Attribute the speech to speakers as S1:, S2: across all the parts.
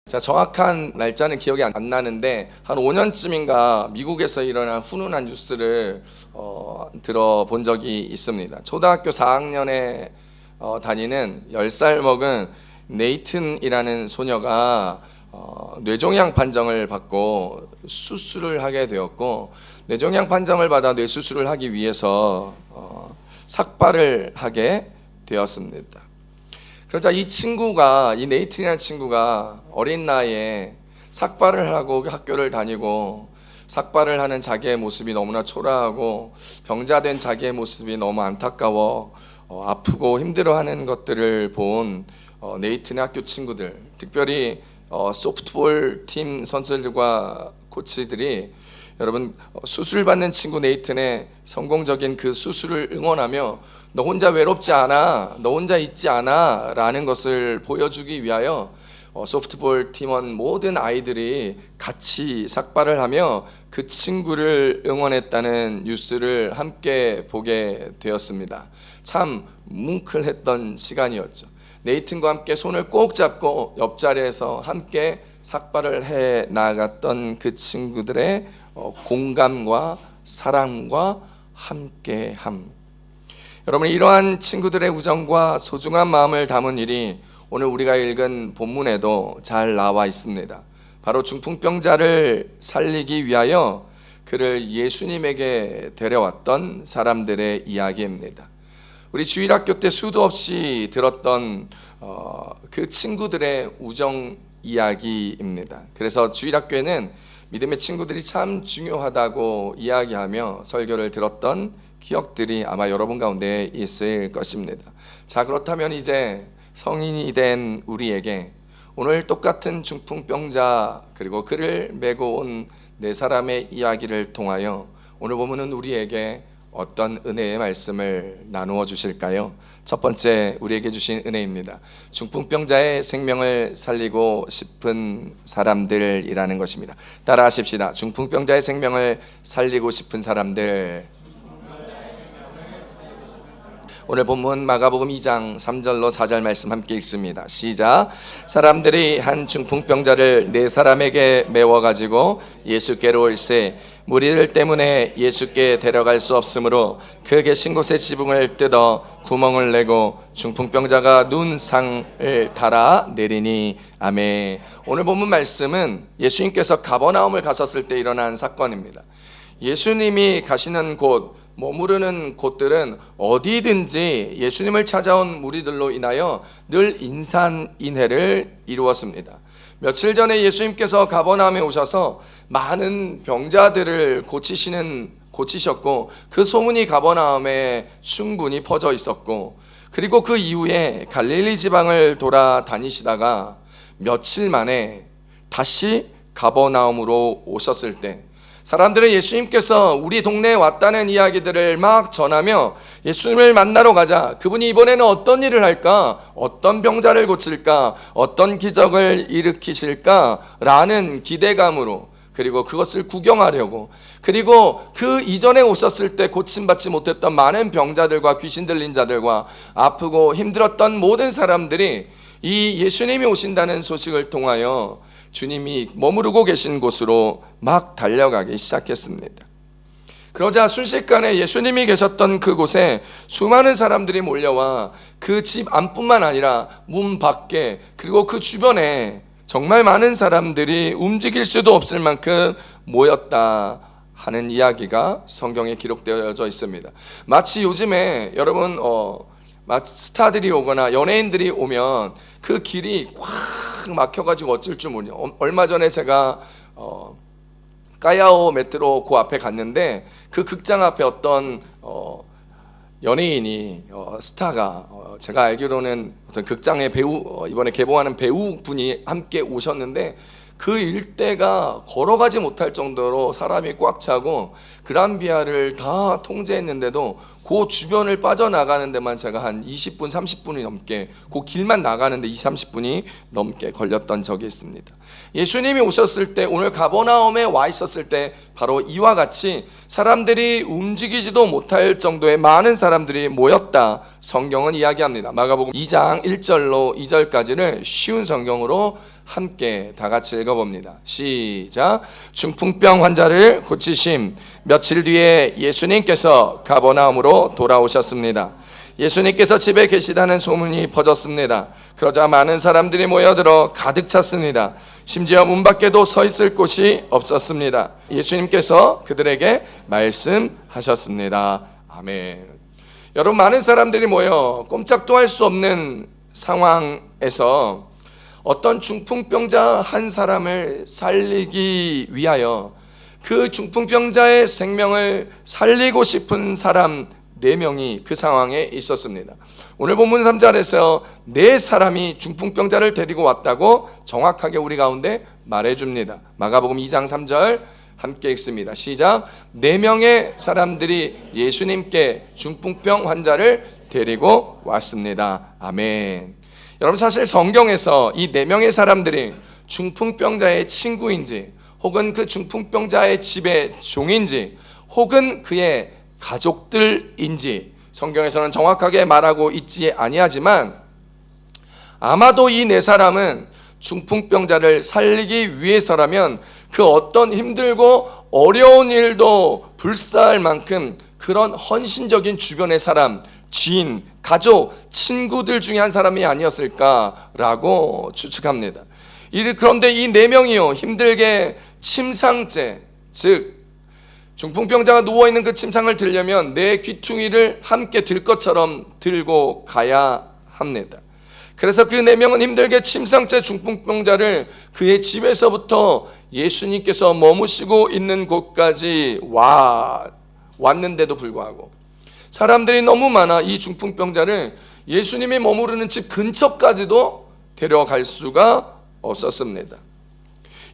S1: 자, 정확한 날짜는 기억이 안 나는데 한 5년쯤인가 미국에서 일어난 훈훈한 뉴스를 들어본 적이 있습니다. 초등학교 4학년에 다니는 10살 먹은 네이튼이라는 소녀가 뇌종양 판정을 받고 수술을 하게 되었고, 뇌종양 판정을 받아 뇌수술을 하기 위해서 삭발을 하게 되었습니다. 그러자 이 네이튼이라는 친구가 어린 나이에 삭발을 하고 학교를 다니고, 삭발을 하는 자기의 모습이 너무나 초라하고 병자된 자기의 모습이 너무 안타까워 아프고 힘들어하는 것들을 본 네이튼의 학교 친구들, 특별히 소프트볼 팀 선수들과 코치들이 여러분, 수술받는 친구 네이튼의 성공적인 그 수술을 응원하며 너 혼자 외롭지 않아, 너 혼자 있지 않아 라는 것을 보여주기 위하여 소프트볼 팀원 모든 아이들이 같이 삭발을 하며 그 친구를 응원했다는 뉴스를 함께 보게 되었습니다. 참 뭉클했던 시간이었죠. 네이튼과 함께 손을 꼭 잡고 옆자리에서 함께 삭발을 해 나갔던 그 친구들의 공감과 사랑과 함께함. 여러분, 이러한 친구들의 우정과 소중한 마음을 담은 일이 오늘 우리가 읽은 본문에도 잘 나와 있습니다. 바로 중풍병자를 살리기 위하여 그를 예수님에게 데려왔던 사람들의 이야기입니다. 우리 주일학교 때 수도 없이 들었던 그 친구들의 우정 이야기입니다. 그래서 주일학교에는 믿음의 친구들이 참 중요하다고 이야기하며 설교를 들었던 기억들이 아마 여러분 가운데 있을 것입니다. 자, 그렇다면 이제 성인이 된 우리에게 오늘 똑같은 중풍병자 그리고 그를 메고 온 네 사람의 이야기를 통하여 오늘 본문은 우리에게 어떤 은혜의 말씀을 나누어 주실까요? 첫 번째 우리에게 주신 은혜입니다. 중풍병자의 생명을 살리고 싶은 사람들이라는 것입니다. 따라 하십시다. 중풍병자의 생명을 살리고 싶은 사람들. 오늘 본문 마가복음 2장 3절로 4절 말씀 함께 읽습니다. 시작. 사람들이 한 중풍병자를 네 사람에게 메워가지고 예수께로 올세 무리들 때문에 예수께 데려갈 수 없으므로 그 계신 곳의 지붕을 뜯어 구멍을 내고 중풍병자가 눈상을 달아 내리니. 아멘. 오늘 본문 말씀은 예수님께서 가버나움을 가셨을 때 일어난 사건입니다. 예수님이 가시는 곳, 머무르는 곳들은 어디든지 예수님을 찾아온 무리들로 인하여 늘 인산인해를 이루었습니다. 며칠 전에 예수님께서 가버나움에 오셔서 많은 병자들을 고치셨고 그 소문이 가버나움에 충분히 퍼져 있었고, 그리고 그 이후에 갈릴리 지방을 돌아다니시다가 며칠 만에 다시 가버나움으로 오셨을 때 사람들은 예수님께서 우리 동네에 왔다는 이야기들을 막 전하며 예수님을 만나러 가자, 그분이 이번에는 어떤 일을 할까, 어떤 병자를 고칠까, 어떤 기적을 일으키실까 라는 기대감으로, 그리고 그것을 구경하려고, 그리고 그 이전에 오셨을 때 고침받지 못했던 많은 병자들과 귀신 들린 자들과 아프고 힘들었던 모든 사람들이 이 예수님이 오신다는 소식을 통하여 주님이 머무르고 계신 곳으로 막 달려가기 시작했습니다. 그러자 순식간에 예수님이 계셨던 그곳에 수많은 사람들이 몰려와 그 집 안뿐만 아니라 문 밖에 그리고 그 주변에 정말 많은 사람들이 움직일 수도 없을 만큼 모였다 하는 이야기가 성경에 기록되어져 있습니다. 마치 요즘에 여러분 스타들이 오거나 연예인들이 오면 그 길이 꽉 막혀가지고 어쩔 줄 모르냐. 얼마 전에 제가 까야오 메트로 그 앞에 갔는데 그 극장 앞에 어떤 연예인이 스타가 제가 알기로는 어떤 극장의 배우, 이번에 개봉하는 배우분이 함께 오셨는데 그 일대가 걸어가지 못할 정도로 사람이 꽉 차고 그란비아를 다 통제했는데도 그 주변을 빠져나가는 데만 제가 한 20분, 30분이 넘게, 그 길만 나가는데 20, 30분이 넘게 걸렸던 적이 있습니다. 예수님이 오셨을 때, 오늘 가버나움에 와 있었을 때 바로 이와 같이 사람들이 움직이지도 못할 정도의 많은 사람들이 모였다, 성경은 이야기합니다. 마가복음 2장 1절로 2절까지를 쉬운 성경으로 함께 다 같이 읽어봅니다. 시작. 중풍병 환자를 고치심. 며칠 뒤에 예수님께서 가버나움으로 돌아오셨습니다. 예수님께서 집에 계시다는 소문이 퍼졌습니다. 그러자 많은 사람들이 모여들어 가득 찼습니다. 심지어 문 밖에도 서 있을 곳이 없었습니다. 예수님께서 그들에게 말씀하셨습니다. 아멘. 여러분, 많은 사람들이 모여 꼼짝도 할 수 없는 상황에서 어떤 중풍병자 한 사람을 살리기 위하여 그 중풍병자의 생명을 살리고 싶은 사람 4명이 그 상황에 있었습니다. 오늘 본문 3절에서 4사람이 중풍병자를 데리고 왔다고 정확하게 우리 가운데 말해줍니다. 마가복음 2장 3절 함께 읽습니다. 시작. 4명의 사람들이 예수님께 중풍병 환자를 데리고 왔습니다. 아멘. 여러분, 사실 성경에서 이 4명의 사람들이 중풍병자의 친구인지, 혹은 그 중풍병자의 집의 종인지, 혹은 그의 가족들인지 성경에서는 정확하게 말하고 있지 아니하지만, 아마도 이 4사람은 중풍병자를 살리기 위해서라면 그 어떤 힘들고 어려운 일도 불사할 만큼 그런 헌신적인 주변의 사람, 지인, 가족, 친구들 중에 한 사람이 아니었을까라고 추측합니다. 그런데 이 4명이요, 힘들게 침상째, 즉 중풍병자가 누워있는 그 침상을 들려면 내 귀퉁이를 함께 들 것처럼 들고 가야 합니다. 그래서 그 4명은 힘들게 침상째 중풍병자를 그의 집에서부터 예수님께서 머무시고 있는 곳까지 왔는데도 불구하고 사람들이 너무 많아 이 중풍병자를 예수님이 머무르는 집 근처까지도 데려갈 수가 없었습니다.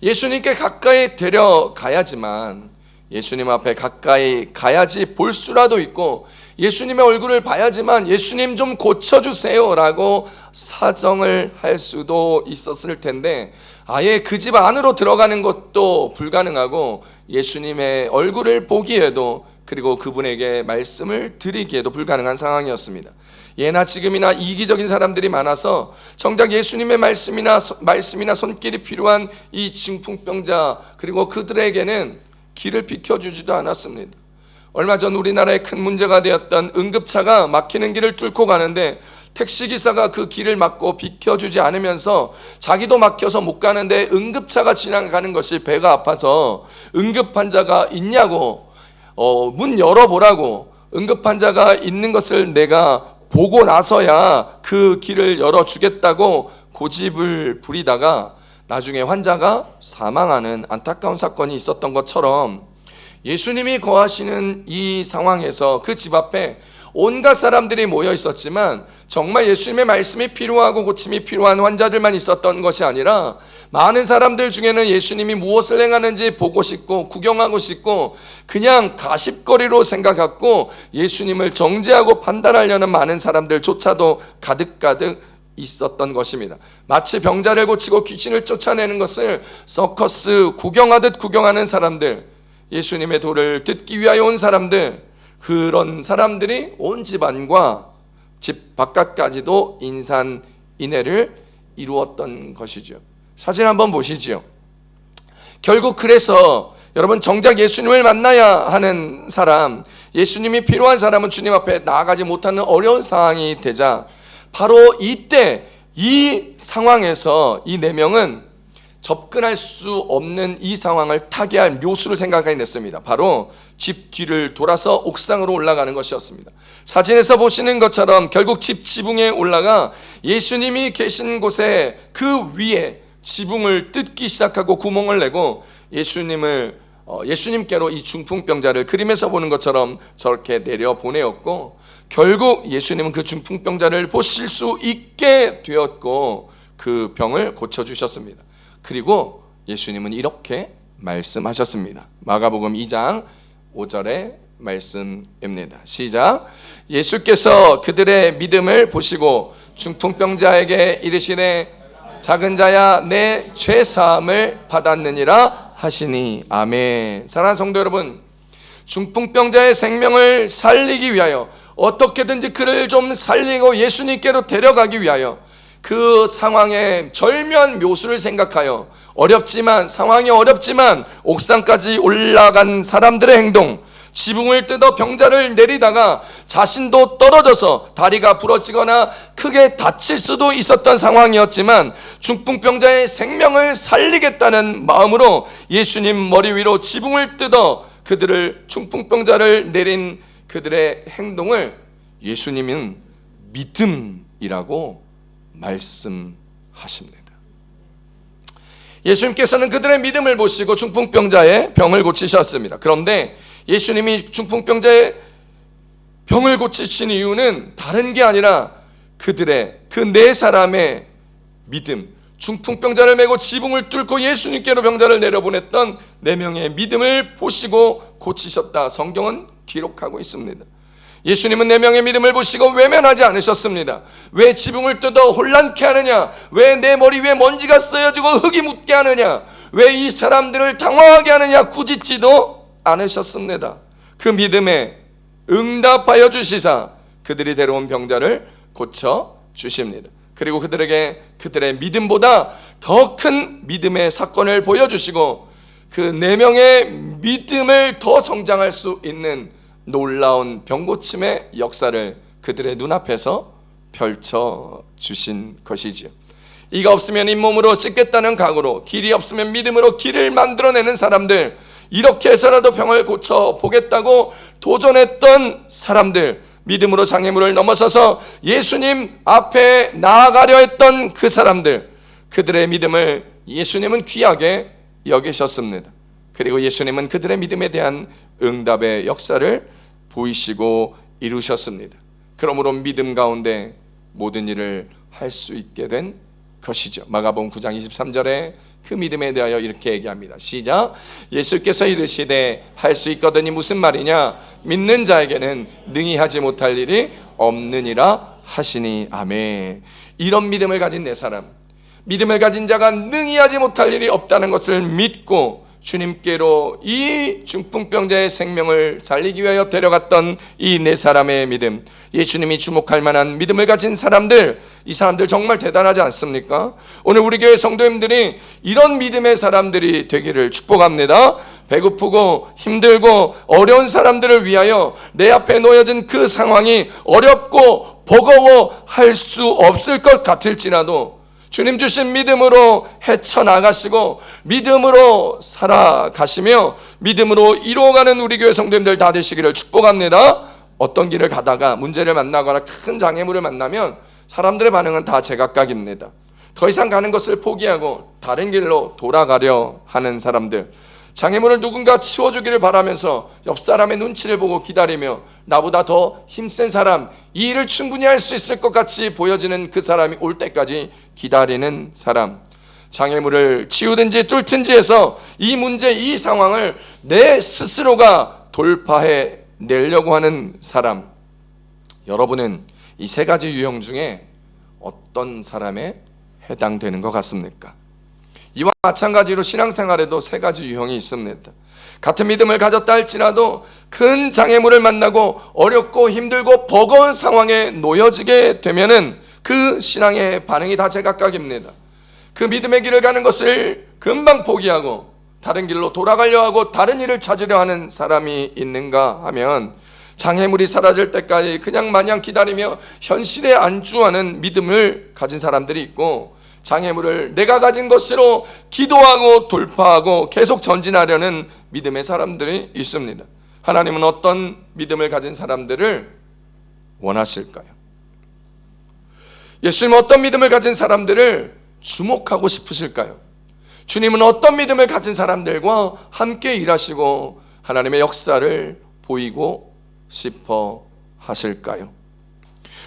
S1: 예수님께 가까이 데려가야지만, 예수님 앞에 가까이 가야지 볼 수라도 있고, 예수님의 얼굴을 봐야지만 예수님 좀 고쳐주세요 라고 사정을 할 수도 있었을 텐데, 아예 그 집 안으로 들어가는 것도 불가능하고 예수님의 얼굴을 보기에도, 그리고 그분에게 말씀을 드리기에도 불가능한 상황이었습니다. 예나 지금이나 이기적인 사람들이 많아서 정작 예수님의 말씀이나 손길이 필요한 이 중풍병자, 그리고 그들에게는 길을 비켜주지도 않았습니다. 얼마 전 우리나라에 큰 문제가 되었던 응급차가 막히는 길을 뚫고 가는데 택시기사가 그 길을 막고 비켜주지 않으면서 자기도 막혀서 못 가는데 응급차가 지나가는 것이 배가 아파서 응급환자가 있냐고 문 열어보라고, 응급환자가 있는 것을 내가 보고 나서야 그 길을 열어주겠다고 고집을 부리다가 나중에 환자가 사망하는 안타까운 사건이 있었던 것처럼, 예수님이 거하시는 이 상황에서 그 집 앞에 온갖 사람들이 모여 있었지만 정말 예수님의 말씀이 필요하고 고침이 필요한 환자들만 있었던 것이 아니라, 많은 사람들 중에는 예수님이 무엇을 행하는지 보고 싶고 구경하고 싶고 그냥 가십거리로 생각하고 예수님을 정죄하고 판단하려는 많은 사람들조차도 가득가득 있었던 것입니다. 마치 병자를 고치고 귀신을 쫓아내는 것을 서커스 구경하듯 구경하는 사람들, 예수님의 도를 듣기 위하여 온 사람들, 그런 사람들이 온 집안과 집 바깥까지도 인산인해를 이루었던 것이죠. 사진 한번 보시죠. 결국 그래서 여러분, 정작 예수님을 만나야 하는 사람, 예수님이 필요한 사람은 주님 앞에 나아가지 못하는 어려운 상황이 되자, 바로 이때 이 상황에서 이 4명은 접근할 수 없는 이 상황을 타개할 묘수를 생각해냈습니다. 바로 집 뒤를 돌아서 옥상으로 올라가는 것이었습니다. 사진에서 보시는 것처럼 결국 집 지붕에 올라가 예수님이 계신 곳에 그 위에 지붕을 뜯기 시작하고 구멍을 내고 예수님께로 이 중풍병자를 그림에서 보는 것처럼 저렇게 내려보내었고, 결국 예수님은 그 중풍병자를 보실 수 있게 되었고 그 병을 고쳐주셨습니다. 그리고 예수님은 이렇게 말씀하셨습니다. 마가복음 2장 5절에 말씀입니다. 시작. 예수께서 그들의 믿음을 보시고 중풍병자에게 이르시되 작은 자야 내 죄사함을 받았느니라 하시니. 아멘. 사랑하는 성도 여러분, 중풍병자의 생명을 살리기 위하여 어떻게든지 그를 좀 살리고 예수님께로 데려가기 위하여 그 상황의 절묘한 묘수를 생각하여 상황이 어렵지만 옥상까지 올라간 사람들의 행동, 지붕을 뜯어 병자를 내리다가 자신도 떨어져서 다리가 부러지거나 크게 다칠 수도 있었던 상황이었지만 중풍병자의 생명을 살리겠다는 마음으로 예수님 머리 위로 지붕을 뜯어 그들을 중풍병자를 내린 그들의 행동을 예수님은 믿음이라고 말씀하십니다. 예수님께서는 그들의 믿음을 보시고 중풍병자의 병을 고치셨습니다. 그런데 예수님이 중풍병자의 병을 고치신 이유는 다른 게 아니라 그들의 그 네 사람의 믿음, 중풍병자를 메고 지붕을 뚫고 예수님께로 병자를 내려보냈던 네 명의 믿음을 보시고 고치셨다. 성경은 기록하고 있습니다. 예수님은 네 명의 믿음을 보시고 외면하지 않으셨습니다. 왜 지붕을 뜯어 혼란케 하느냐? 왜 내 머리 위에 먼지가 쌓여지고 흙이 묻게 하느냐? 왜 이 사람들을 당황하게 하느냐? 꾸짖지도 않으셨습니다. 그 믿음에 응답하여 주시사 그들이 데려온 병자를 고쳐 주십니다. 그리고 그들에게 그들의 믿음보다 더 큰 믿음의 사건을 보여주시고 그 네 명의 믿음을 더 성장할 수 있는 놀라운 병고침의 역사를 그들의 눈앞에서 펼쳐주신 것이지요. 이가 없으면 잇몸으로 씻겠다는 각오로, 길이 없으면 믿음으로 길을 만들어내는 사람들, 이렇게 해서라도 병을 고쳐보겠다고 도전했던 사람들, 믿음으로 장애물을 넘어서서 예수님 앞에 나아가려 했던 그 사람들, 그들의 믿음을 예수님은 귀하게 여기셨습니다. 그리고 예수님은 그들의 믿음에 대한 응답의 역사를 보이시고 이루셨습니다. 그러므로 믿음 가운데 모든 일을 할 수 있게 된 것이죠. 마가복음 9장 23절에 그 믿음에 대하여 이렇게 얘기합니다. 시작. 예수께서 이르시되 할 수 있거든이 무슨 말이냐? 믿는 자에게는 능히 하지 못할 일이 없느니라 하시니. 아멘. 이런 믿음을 가진 네 사람, 믿음을 가진 자가 능히 하지 못할 일이 없다는 것을 믿고 주님께로 이 중풍병자의 생명을 살리기 위하여 데려갔던 이 네 사람의 믿음, 예수님이 주목할 만한 믿음을 가진 사람들, 이 사람들 정말 대단하지 않습니까? 오늘 우리 교회 성도님들이 이런 믿음의 사람들이 되기를 축복합니다. 배고프고 힘들고 어려운 사람들을 위하여 내 앞에 놓여진 그 상황이 어렵고 버거워 할 수 없을 것 같을지라도 주님 주신 믿음으로 헤쳐나가시고 믿음으로 살아가시며 믿음으로 이루어가는 우리 교회 성도님들 다 되시기를 축복합니다. 어떤 길을 가다가 문제를 만나거나 큰 장애물을 만나면 사람들의 반응은 다 제각각입니다. 더 이상 가는 것을 포기하고 다른 길로 돌아가려 하는 사람들, 장애물을 누군가 치워주기를 바라면서 옆 사람의 눈치를 보고 기다리며 나보다 더 힘센 사람, 이 일을 충분히 할 수 있을 것 같이 보여지는 그 사람이 올 때까지 기다리는 사람, 장애물을 치우든지 뚫든지 해서 이 문제, 이 상황을 내 스스로가 돌파해 내려고 하는 사람, 여러분은 이 세 가지 유형 중에 어떤 사람에 해당되는 것 같습니까? 이와 마찬가지로 신앙생활에도 세 가지 유형이 있습니다. 같은 믿음을 가졌다 할지라도 큰 장애물을 만나고 어렵고 힘들고 버거운 상황에 놓여지게 되면은 그 신앙의 반응이 다 제각각입니다. 그 믿음의 길을 가는 것을 금방 포기하고 다른 길로 돌아가려 하고 다른 일을 찾으려 하는 사람이 있는가 하면, 장애물이 사라질 때까지 그냥 마냥 기다리며 현실에 안주하는 믿음을 가진 사람들이 있고, 장애물을 내가 가진 것으로 기도하고 돌파하고 계속 전진하려는 믿음의 사람들이 있습니다. 하나님은 어떤 믿음을 가진 사람들을 원하실까요? 예수님은 어떤 믿음을 가진 사람들을 주목하고 싶으실까요? 주님은 어떤 믿음을 가진 사람들과 함께 일하시고 하나님의 역사를 보이고 싶어 하실까요?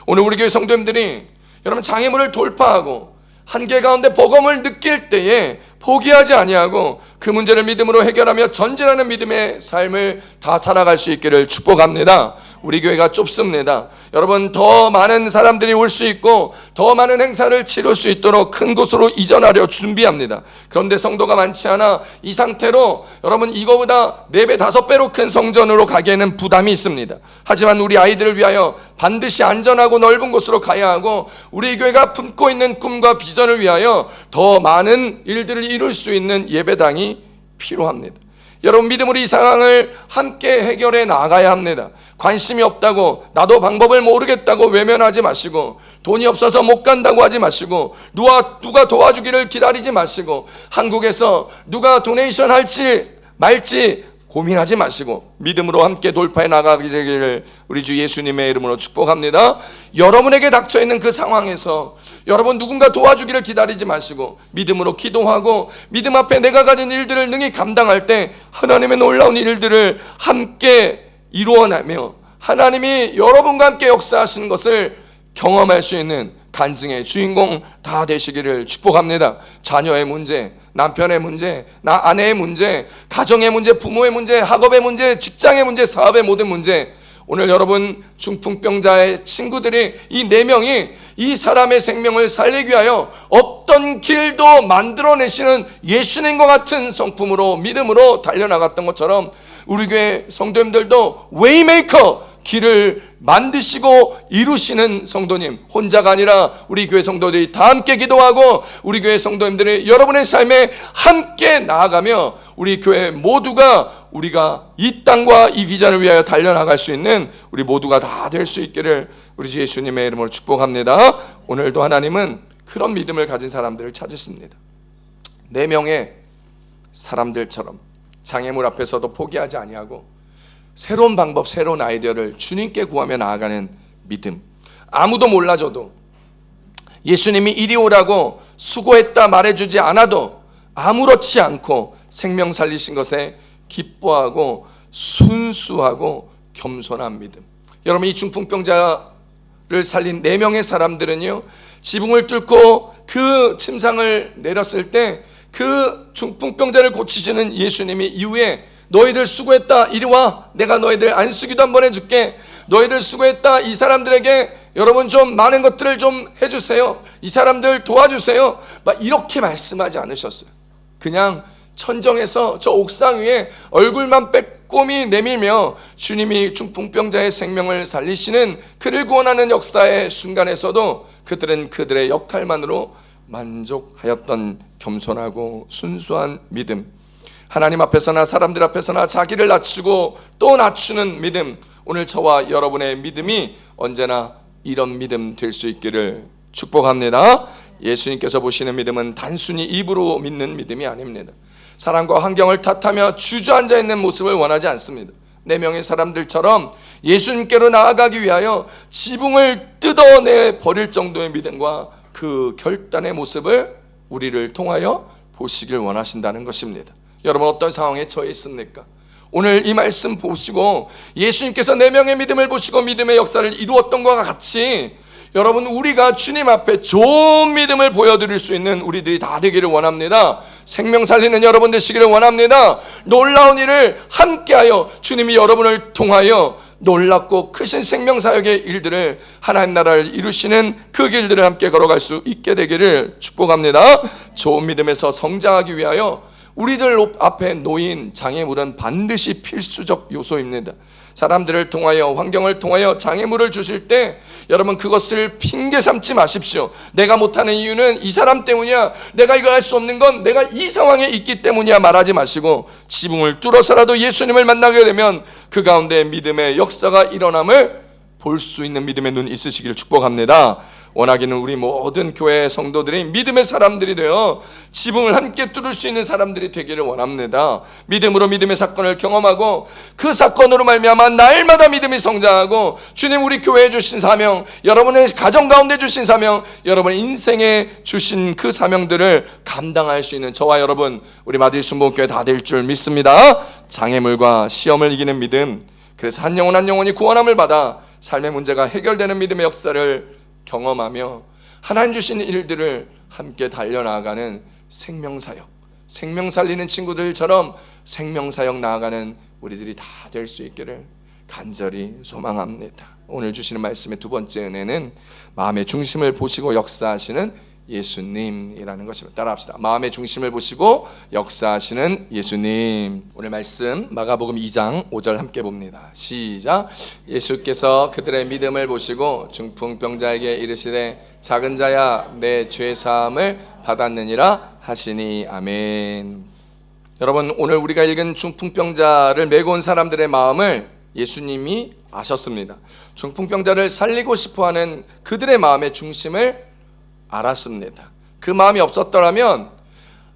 S1: 오늘 우리 교회 성도님들이 여러분 장애물을 돌파하고 한계 가운데 버거움을 느낄 때에 포기하지 아니하고 그 문제를 믿음으로 해결하며 전진하는 믿음의 삶을 다 살아갈 수 있기를 축복합니다. 우리 교회가 좁습니다. 여러분, 더 많은 사람들이 올 수 있고 더 많은 행사를 치를 수 있도록 큰 곳으로 이전하려 준비합니다. 그런데 성도가 많지 않아 이 상태로 여러분 이거보다 4배 5배로 큰 성전으로 가기에는 부담이 있습니다. 하지만 우리 아이들을 위하여 반드시 안전하고 넓은 곳으로 가야 하고 우리 교회가 품고 있는 꿈과 비전을 위하여 더 많은 일들을 이룰 수 있는 예배당이 필요합니다. 여러분, 믿음으로 이 상황을 함께 해결해 나가야 합니다. 관심이 없다고, 나도 방법을 모르겠다고 외면하지 마시고, 돈이 없어서 못 간다고 하지 마시고, 누가 도와주기를 기다리지 마시고, 한국에서 누가 도네이션 할지 말지 고민하지 마시고 믿음으로 함께 돌파해 나가기를 우리 주 예수님의 이름으로 축복합니다. 여러분에게 닥쳐있는 그 상황에서 여러분 누군가 도와주기를 기다리지 마시고 믿음으로 기도하고 믿음 앞에 내가 가진 일들을 능히 감당할 때 하나님의 놀라운 일들을 함께 이루어내며 하나님이 여러분과 함께 역사하시는 것을 경험할 수 있는 간증의 주인공 다 되시기를 축복합니다. 자녀의 문제, 남편의 문제, 아내의 문제, 가정의 문제, 부모의 문제, 학업의 문제, 직장의 문제, 사업의 모든 문제, 오늘 여러분 중풍병자의 친구들이 이 4명이 이 사람의 생명을 살리기 위하여 없던 길도 만들어내시는 예수님과 같은 성품으로 믿음으로 달려나갔던 것처럼 우리 교회 성도님들도 웨이메이커, 길을 만드시고 이루시는 성도님, 혼자가 아니라 우리 교회 성도들이 다 함께 기도하고 우리 교회 성도님들이 여러분의 삶에 함께 나아가며 우리 교회 모두가 우리가 이 땅과 이 비전을 위하여 달려나갈 수 있는 우리 모두가 다 될 수 있기를 우리 주 예수님의 이름으로 축복합니다. 오늘도 하나님은 그런 믿음을 가진 사람들을 찾으십니다. 4명의 사람들처럼 장애물 앞에서도 포기하지 아니하고 새로운 방법, 새로운 아이디어를 주님께 구하며 나아가는 믿음. 아무도 몰라줘도 예수님이 이리 오라고 수고했다 말해주지 않아도 아무렇지 않고 생명 살리신 것에 기뻐하고 순수하고 겸손한 믿음. 여러분, 이 중풍병자를 살린 4명의 사람들은요, 지붕을 뚫고 그 침상을 내렸을 때 그 중풍병자를 고치시는 예수님이 이후에 너희들 수고했다, 이리 와, 내가 너희들 안수기도 한번 해줄게, 너희들 수고했다, 이 사람들에게 여러분 좀 많은 것들을 좀 해주세요, 이 사람들 도와주세요, 막 이렇게 말씀하지 않으셨어요. 그냥 천정에서 저 옥상 위에 얼굴만 빼꼼히 내밀며 주님이 중풍병자의 생명을 살리시는 그를 구원하는 역사의 순간에서도 그들은 그들의 역할만으로 만족하였던 겸손하고 순수한 믿음. 하나님 앞에서나 사람들 앞에서나 자기를 낮추고 또 낮추는 믿음. 오늘 저와 여러분의 믿음이 언제나 이런 믿음 될 수 있기를 축복합니다. 예수님께서 보시는 믿음은 단순히 입으로 믿는 믿음이 아닙니다. 사람과 환경을 탓하며 주저앉아 있는 모습을 원하지 않습니다. 4명의 사람들처럼 예수님께로 나아가기 위하여 지붕을 뜯어내 버릴 정도의 믿음과 그 결단의 모습을 우리를 통하여 보시길 원하신다는 것입니다. 여러분, 어떤 상황에 처해 있습니까? 오늘 이 말씀 보시고 예수님께서 4명의 믿음을 보시고 믿음의 역사를 이루었던 것과 같이 여러분, 우리가 주님 앞에 좋은 믿음을 보여드릴 수 있는 우리들이 다 되기를 원합니다. 생명 살리는 여러분 되시기를 원합니다. 놀라운 일을 함께하여 주님이 여러분을 통하여 놀랍고 크신 생명사역의 일들을, 하나님 나라를 이루시는 그 길들을 함께 걸어갈 수 있게 되기를 축복합니다. 좋은 믿음에서 성장하기 위하여 우리들 앞에 놓인 장애물은 반드시 필수적 요소입니다. 사람들을 통하여, 환경을 통하여 장애물을 주실 때 여러분, 그것을 핑계 삼지 마십시오. 내가 못하는 이유는 이 사람 때문이야, 내가 이거 할 수 없는 건 내가 이 상황에 있기 때문이야 말하지 마시고 지붕을 뚫어서라도 예수님을 만나게 되면 그 가운데 믿음의 역사가 일어남을 볼 수 있는 믿음의 눈 있으시기를 축복합니다. 원하기는 우리 모든 교회 성도들이 믿음의 사람들이 되어 지붕을 함께 뚫을 수 있는 사람들이 되기를 원합니다. 믿음으로 믿음의 사건을 경험하고 그 사건으로 말미암아 날마다 믿음이 성장하고 주님 우리 교회에 주신 사명, 여러분의 가정 가운데 주신 사명, 여러분의 인생에 주신 그 사명들을 감당할 수 있는 저와 여러분, 우리 마디 순복교회 다 될 줄 믿습니다. 장애물과 시험을 이기는 믿음, 그래서 한 영혼 한 영혼이 구원함을 받아 삶의 문제가 해결되는 믿음의 역사를 경험하며 하나님 주신 일들을 함께 달려나가는 생명사역, 생명 살리는 친구들처럼 생명 사역 나아가는 우리들이 다 될 수 있기를 간절히 소망합니다. 오늘 주시는 말씀의 두 번째 은혜는 마음의 중심을 보시고 역사하시는 예수님이라는 것입니다. 따라합시다. 마음의 중심을 보시고 역사하시는 예수님. 오늘 말씀 마가복음 2장 5절 함께 봅니다. 시작. 예수께서 그들의 믿음을 보시고 중풍병자에게 이르시되 작은 자야 내 죄 사함을 받았느니라 하시니. 아멘. 여러분, 오늘 우리가 읽은 중풍병자를 메고 온 사람들의 마음을 예수님이 아셨습니다. 중풍병자를 살리고 싶어하는 그들의 마음의 중심을 알았습니다. 그 마음이 없었더라면,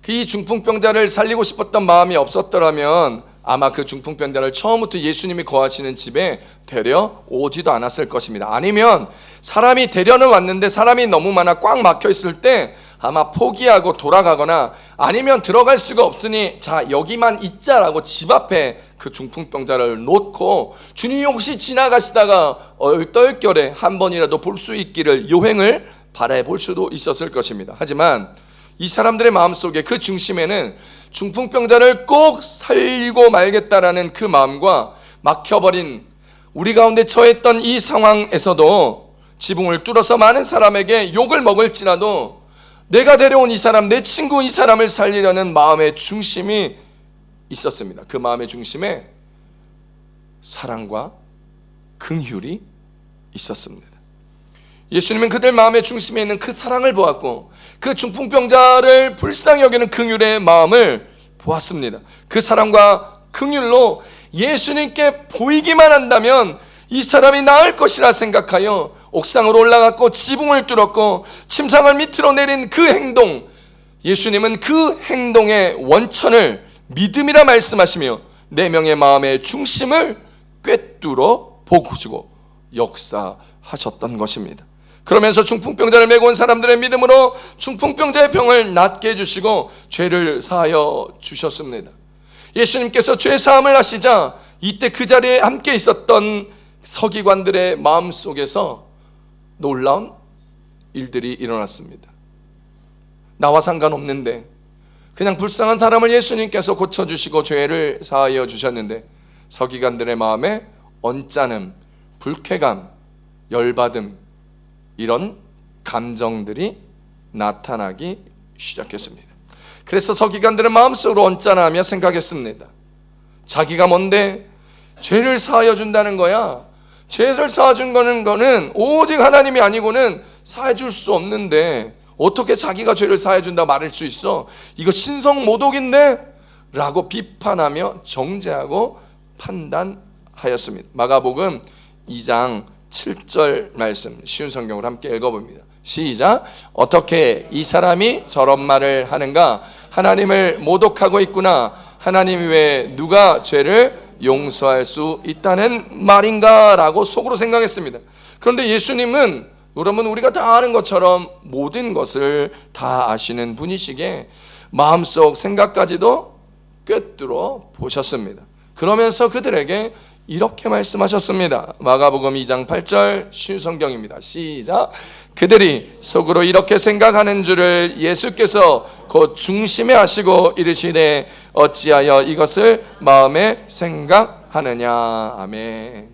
S1: 이 중풍병자를 살리고 싶었던 마음이 없었더라면 아마 그 중풍병자를 처음부터 예수님이 거하시는 집에 데려오지도 않았을 것입니다. 아니면 사람이 데려는 왔는데 사람이 너무 많아 꽉 막혀 있을 때 아마 포기하고 돌아가거나, 아니면 들어갈 수가 없으니 자 여기만 있자라고 집 앞에 그 중풍병자를 놓고 주님이 혹시 지나가시다가 얼떨결에 한 번이라도 볼 수 있기를 요행을 바라볼 수도 있었을 것입니다. 하지만 이 사람들의 마음속에 그 중심에는 중풍병자를 꼭 살리고 말겠다라는 그 마음과 막혀버린, 우리 가운데 처했던 이 상황에서도 지붕을 뚫어서 많은 사람에게 욕을 먹을지라도 내가 데려온 이 사람, 내 친구 이 사람을 살리려는 마음의 중심이 있었습니다. 그 마음의 중심에 사랑과 긍휼이 있었습니다. 예수님은 그들 마음의 중심에 있는 그 사랑을 보았고 그 중풍병자를 불쌍히 여기는 긍휼의 마음을 보았습니다. 그 사랑과 긍휼로 예수님께 보이기만 한다면 이 사람이 나을 것이라 생각하여 옥상으로 올라갔고 지붕을 뚫었고 침상을 밑으로 내린 그 행동, 예수님은 그 행동의 원천을 믿음이라 말씀하시며 네 명의 마음의 중심을 꿰뚫어 보시고 역사하셨던 것입니다. 그러면서 중풍병자를 메고 온 사람들의 믿음으로 중풍병자의 병을 낫게 해주시고 죄를 사하여 주셨습니다. 예수님께서 죄 사함을 하시자 이때 그 자리에 함께 있었던 서기관들의 마음속에서 놀라운 일들이 일어났습니다. 나와 상관없는데 그냥 불쌍한 사람을 예수님께서 고쳐주시고 죄를 사하여 주셨는데 서기관들의 마음에 언짢음, 불쾌감, 열받음, 이런 감정들이 나타나기 시작했습니다. 그래서 서기관들은 마음속으로 언짢아하며 생각했습니다. 자기가 뭔데 죄를 사하여 준다는 거야. 죄를 사하준 거는 오직 하나님이 아니고는 사해 줄 수 없는데 어떻게 자기가 죄를 사해 준다 말할 수 있어? 이거 신성모독인데? 라고 비판하며 정죄하고 판단하였습니다. 마가복음 2장 7절 말씀 쉬운 성경으로 함께 읽어봅니다. 시작. 어떻게 이 사람이 저런 말을 하는가? 하나님을 모독하고 있구나. 하나님 외에 누가 죄를 용서할 수 있다는 말인가? 라고 속으로 생각했습니다. 그런데 예수님은 여러분 우리가 다 아는 것처럼 모든 것을 다 아시는 분이시기에 마음속 생각까지도 꿰뚫어 보셨습니다. 그러면서 그들에게 이렇게 말씀하셨습니다. 마가복음 2장 8절 쉬운 성경입니다. 시작. 그들이 속으로 이렇게 생각하는 줄을 예수께서 곧 중심에 하시고 이르시되 어찌하여 이것을 마음에 생각하느냐. 아멘.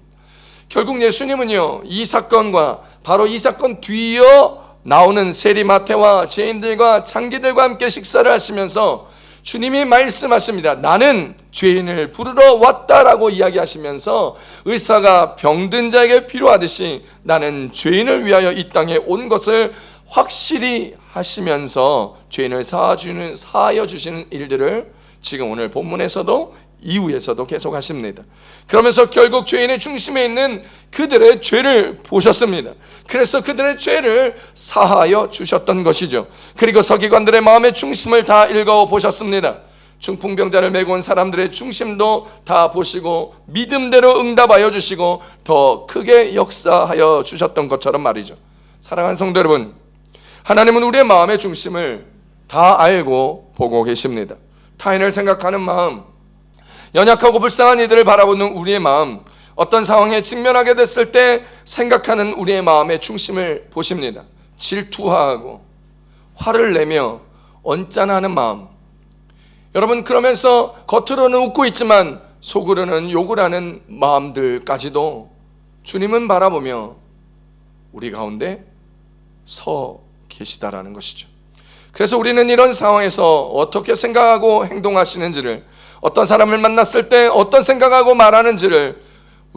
S1: 결국 예수님은요 이 사건과 바로 이 사건 뒤이어 나오는 세리마태와 죄인들과 창기들과 함께 식사를 하시면서 주님이 말씀하십니다. 나는 죄인을 부르러 왔다라고 이야기하시면서 의사가 병든 자에게 필요하듯이 나는 죄인을 위하여 이 땅에 온 것을 확실히 하시면서 죄인을 사하여 주시는 일들을 지금 오늘 본문에서도 이후에서도 계속 하십니다. 그러면서 결국 죄인의 중심에 있는 그들의 죄를 보셨습니다. 그래서 그들의 죄를 사하여 주셨던 것이죠. 그리고 서기관들의 마음의 중심을 다 읽어보셨습니다. 중풍병자를 메고 온 사람들의 중심도 다 보시고 믿음대로 응답하여 주시고 더 크게 역사하여 주셨던 것처럼 말이죠. 사랑하는 성도 여러분, 하나님은 우리의 마음의 중심을 다 알고 보고 계십니다. 타인을 생각하는 마음, 연약하고 불쌍한 이들을 바라보는 우리의 마음, 어떤 상황에 직면하게 됐을 때 생각하는 우리의 마음의 중심을 보십니다. 질투하고 화를 내며 언짢아하는 마음, 여러분, 그러면서 겉으로는 웃고 있지만 속으로는 욕을 하는 마음들까지도 주님은 바라보며 우리 가운데 서 계시다라는 것이죠. 그래서 우리는 이런 상황에서 어떻게 생각하고 행동하시는지를, 어떤 사람을 만났을 때 어떤 생각하고 말하는지를,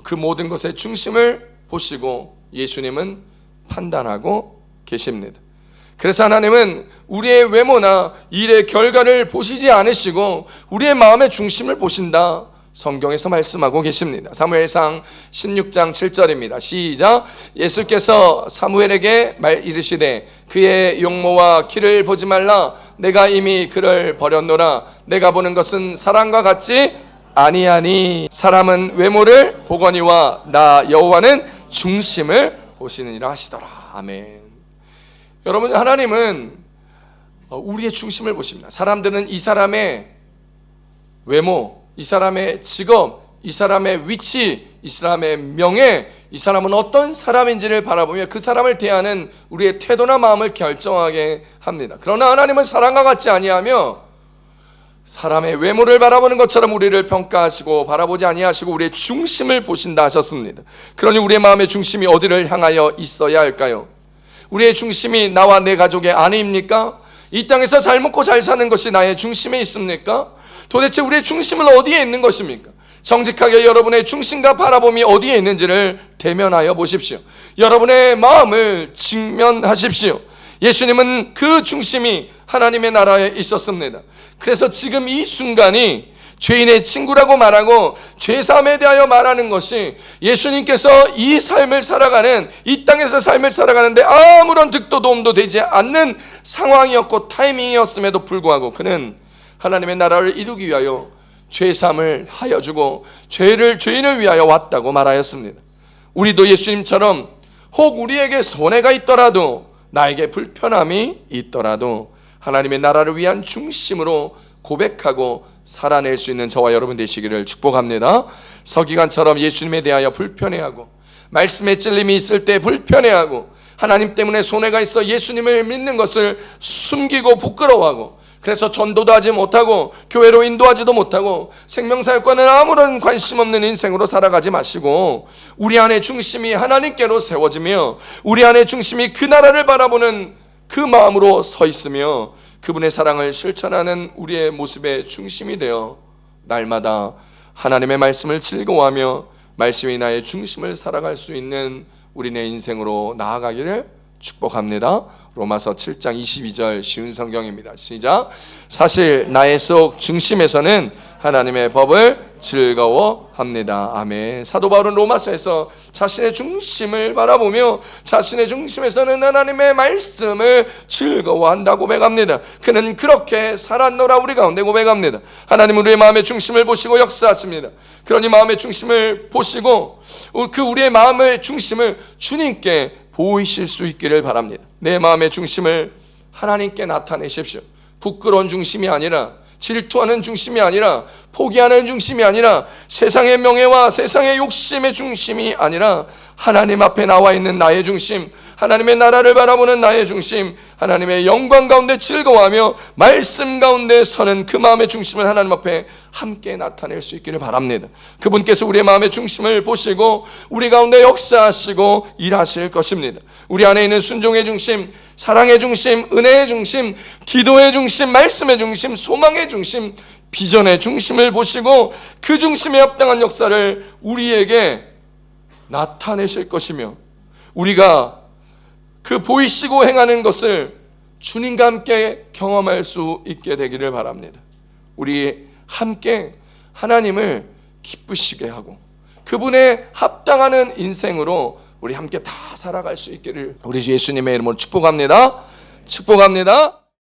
S1: 그 모든 것의 중심을 보시고 예수님은 판단하고 계십니다. 그래서 하나님은 우리의 외모나 일의 결과를 보시지 않으시고 우리의 마음의 중심을 보신다, 성경에서 말씀하고 계십니다. 사무엘상 16장 7절입니다. 시작. 예수께서 사무엘에게 이르시되 그의 용모와 키를 보지 말라. 내가 이미 그를 버렸노라. 내가 보는 것은 사람과 같지 아니하니 사람은 외모를 보거니와 나 여호와는 중심을 보시느니라 하시더라. 아멘. 여러분, 하나님은 우리의 중심을 보십니다. 사람들은 이 사람의 외모, 이 사람의 직업, 이 사람의 위치, 이 사람의 명예, 이 사람은 어떤 사람인지를 바라보며 그 사람을 대하는 우리의 태도나 마음을 결정하게 합니다. 그러나 하나님은 사람과 같지 아니하며 사람의 외모를 바라보는 것처럼 우리를 평가하시고 바라보지 아니하시고 우리의 중심을 보신다 하셨습니다. 그러니 우리의 마음의 중심이 어디를 향하여 있어야 할까요? 우리의 중심이 나와 내 가족의 아내입니까? 이 땅에서 잘 먹고 잘 사는 것이 나의 중심에 있습니까? 도대체 우리의 중심은 어디에 있는 것입니까? 정직하게 여러분의 중심과 바라봄이 어디에 있는지를 대면하여 보십시오. 여러분의 마음을 직면하십시오. 예수님은 그 중심이 하나님의 나라에 있었습니다. 그래서 지금 이 순간이 죄인의 친구라고 말하고 죄사함에 대하여 말하는 것이 예수님께서 이 삶을 살아가는, 이 땅에서 삶을 살아가는데 아무런 득도 도움도 되지 않는 상황이었고 타이밍이었음에도 불구하고 그는 하나님의 나라를 이루기 위하여 죄사함을 하여 주고 죄인을 위하여 왔다고 말하였습니다. 우리도 예수님처럼 혹 우리에게 손해가 있더라도, 나에게 불편함이 있더라도 하나님의 나라를 위한 중심으로 고백하고 살아낼 수 있는 저와 여러분 되시기를 축복합니다. 서기관처럼 예수님에 대하여 불편해하고, 말씀의 찔림이 있을 때 불편해하고, 하나님 때문에 손해가 있어 예수님을 믿는 것을 숨기고 부끄러워하고, 그래서 전도도 하지 못하고 교회로 인도하지도 못하고 생명사역과는 아무런 관심 없는 인생으로 살아가지 마시고, 우리 안의 중심이 하나님께로 세워지며 우리 안의 중심이 그 나라를 바라보는 그 마음으로 서 있으며 그분의 사랑을 실천하는 우리의 모습의 중심이 되어 날마다 하나님의 말씀을 즐거워하며 말씀이 나의 중심을 살아갈 수 있는 우리네 인생으로 나아가기를 축복합니다. 로마서 7장 22절 쉬운 성경입니다. 시작. 사실 나의 속 중심에서는 하나님의 법을 즐거워합니다. 아멘. 사도 바울은 로마서에서 자신의 중심을 바라보며 자신의 중심에서는 하나님의 말씀을 즐거워한다고 고백합니다. 그는 그렇게 살았노라 우리 가운데 고백합니다. 하나님은 우리의 마음의 중심을 보시고 역사하십니다. 그러니 마음의 중심을 보시고 그 우리의 마음의 중심을 주님께 보이실 수 있기를 바랍니다. 내 마음의 중심을 하나님께 나타내십시오. 부끄러운 중심이 아니라, 질투하는 중심이 아니라, 포기하는 중심이 아니라, 세상의 명예와 세상의 욕심의 중심이 아니라 하나님 앞에 나와 있는 나의 중심, 하나님의 나라를 바라보는 나의 중심, 하나님의 영광 가운데 즐거워하며 말씀 가운데 서는 그 마음의 중심을 하나님 앞에 함께 나타낼 수 있기를 바랍니다. 그분께서 우리의 마음의 중심을 보시고 우리 가운데 역사하시고 일하실 것입니다. 우리 안에 있는 순종의 중심, 사랑의 중심, 은혜의 중심, 기도의 중심, 말씀의 중심, 소망의 중심, 비전의 중심을 보시고 그 중심에 합당한 역사를 우리에게 나타내실 것이며, 우리가 그 보이시고 행하는 것을 주님과 함께 경험할 수 있게 되기를 바랍니다. 우리 함께 하나님을 기쁘시게 하고 그분에 합당하는 인생으로 우리 함께 다 살아갈 수 있기를 우리 주 예수님의 이름으로 축복합니다. 축복합니다.